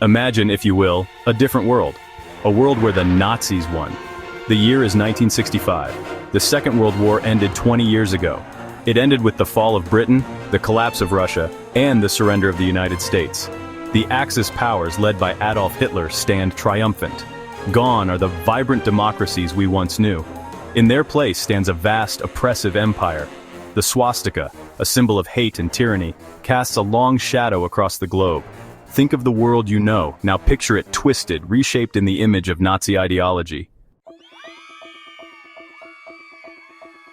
Imagine, if you will, a different world. A world where the Nazis won. The year is 1965. The Second World War ended 20 years ago. It ended with the fall of Britain, the collapse of Russia, and the surrender of the United States. The Axis powers led by Adolf Hitler stand triumphant. Gone are the vibrant democracies we once knew. In their place stands a vast, oppressive empire. The swastika, a symbol of hate and tyranny, casts a long shadow across the globe. Think of the world you know, now picture it twisted, reshaped in the image of Nazi ideology.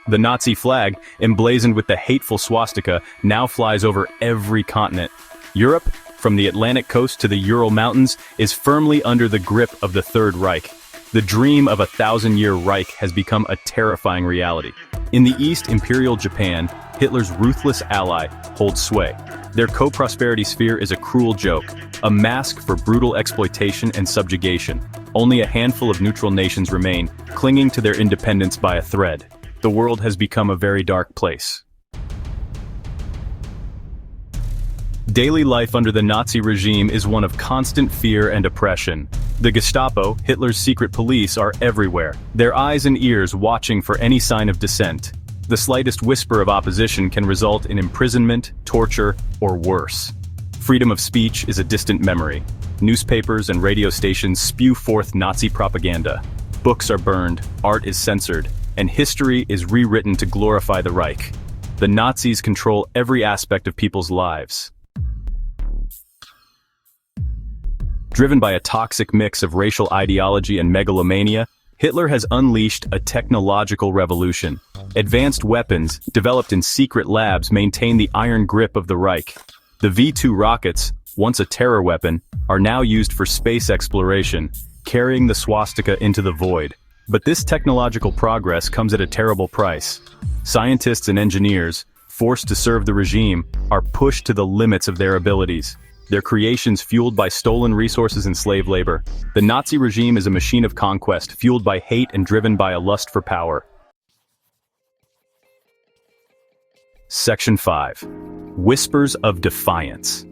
The Nazi flag, emblazoned with the hateful swastika, now flies over every continent. Europe, from the Atlantic coast to the Ural Mountains, is firmly under the grip of the Third Reich. The dream of a 1,000-year Reich has become a terrifying reality. In the East, Imperial Japan, Hitler's ruthless ally, holds sway. Their co-prosperity sphere is a cruel joke, a mask for brutal exploitation and subjugation. Only a handful of neutral nations remain, clinging to their independence by a thread. The world has become a very dark place. Daily life under the Nazi regime is one of constant fear and oppression. The Gestapo, Hitler's secret police, are everywhere, their eyes and ears watching for any sign of dissent. The slightest whisper of opposition can result in imprisonment, torture, or worse. Freedom of speech is a distant memory. Newspapers and radio stations spew forth Nazi propaganda. Books are burned, art is censored, and history is rewritten to glorify the Reich. The Nazis control every aspect of people's lives. Driven by a toxic mix of racial ideology and megalomania, Hitler has unleashed a technological revolution. Advanced weapons, developed in secret labs, maintain the iron grip of the Reich. The V-2 rockets, once a terror weapon, are now used for space exploration, carrying the swastika into the void. But this technological progress comes at a terrible price. Scientists and engineers, forced to serve the regime, are pushed to the limits of their abilities. Their creations fueled by stolen resources and slave labor. The Nazi regime is a machine of conquest, fueled by hate and driven by a lust for power. Section 5. Whispers of defiance.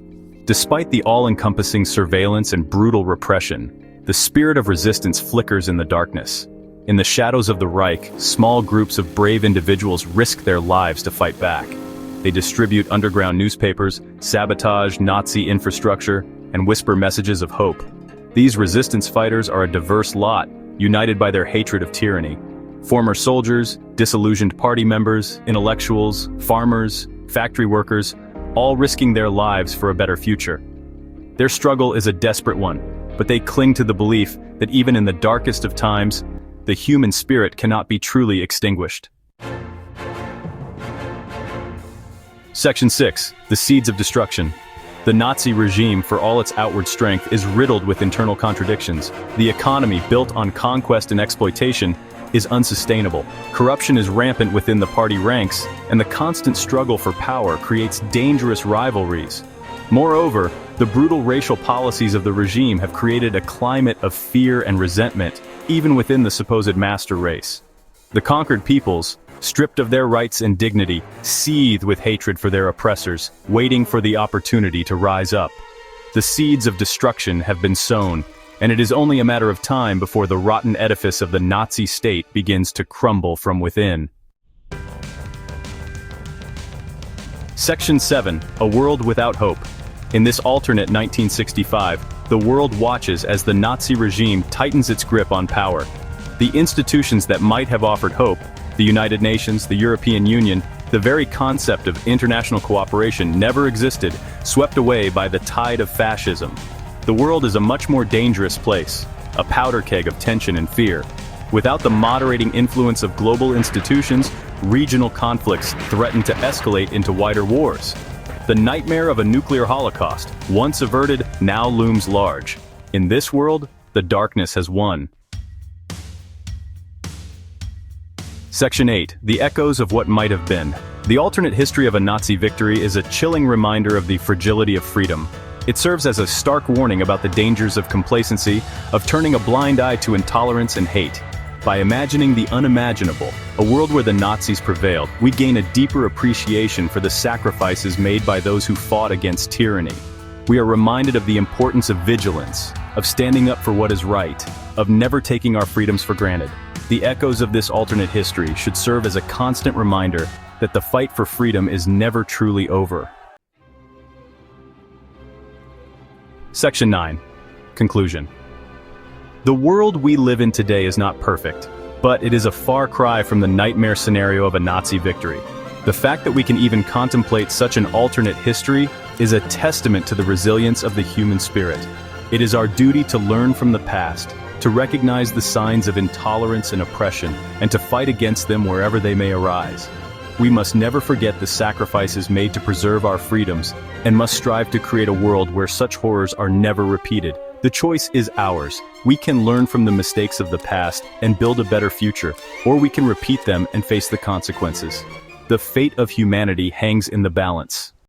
Despite the all-encompassing surveillance and brutal repression, the spirit of resistance flickers in the darkness. In the shadows of the Reich, small groups of brave individuals risk their lives to fight back. They distribute underground newspapers, sabotage Nazi infrastructure, and whisper messages of hope. These resistance fighters are a diverse lot, united by their hatred of tyranny. Former soldiers, disillusioned party members, intellectuals, farmers, factory workers, all risking their lives for a better future. Their struggle is a desperate one, but they cling to the belief that even in the darkest of times, the human spirit cannot be truly extinguished. Section 6. The Seeds of Destruction. The Nazi regime, for all its outward strength, is riddled with internal contradictions. The economy, built on conquest and exploitation, is unsustainable. Corruption is rampant within the party ranks, and the constant struggle for power creates dangerous rivalries. Moreover, the brutal racial policies of the regime have created a climate of fear and resentment, even within the supposed master race. The conquered peoples, stripped of their rights and dignity, seethe with hatred for their oppressors, waiting for the opportunity to rise up. The seeds of destruction have been sown, and it is only a matter of time before the rotten edifice of the Nazi state begins to crumble from within. Section 7. A World Without Hope. In this alternate 1965, the world watches as the Nazi regime tightens its grip on power. The institutions that might have offered hope, the United Nations, the European Union, the very concept of international cooperation never existed, swept away by the tide of fascism. The world is a much more dangerous place, a powder keg of tension and fear. Without the moderating influence of global institutions, regional conflicts threaten to escalate into wider wars. The nightmare of a nuclear holocaust, once averted, now looms large. In this world, the darkness has won. Section 8. The Echoes of What Might Have Been. The alternate history of a Nazi victory is a chilling reminder of the fragility of freedom. It serves as a stark warning about the dangers of complacency, of turning a blind eye to intolerance and hate. By imagining the unimaginable, a world where the Nazis prevailed, we gain a deeper appreciation for the sacrifices made by those who fought against tyranny. We are reminded of the importance of vigilance, of standing up for what is right, of never taking our freedoms for granted. The echoes of this alternate history should serve as a constant reminder that the fight for freedom is never truly over. Section 9. Conclusion. The world we live in today is not perfect, but it is a far cry from the nightmare scenario of a Nazi victory. The fact that we can even contemplate such an alternate history is a testament to the resilience of the human spirit. It is our duty to learn from the past, to recognize the signs of intolerance and oppression, and to fight against them wherever they may arise. We must never forget the sacrifices made to preserve our freedoms, and must strive to create a world where such horrors are never repeated. The choice is ours. We can learn from the mistakes of the past and build a better future, or we can repeat them and face the consequences. The fate of humanity hangs in the balance.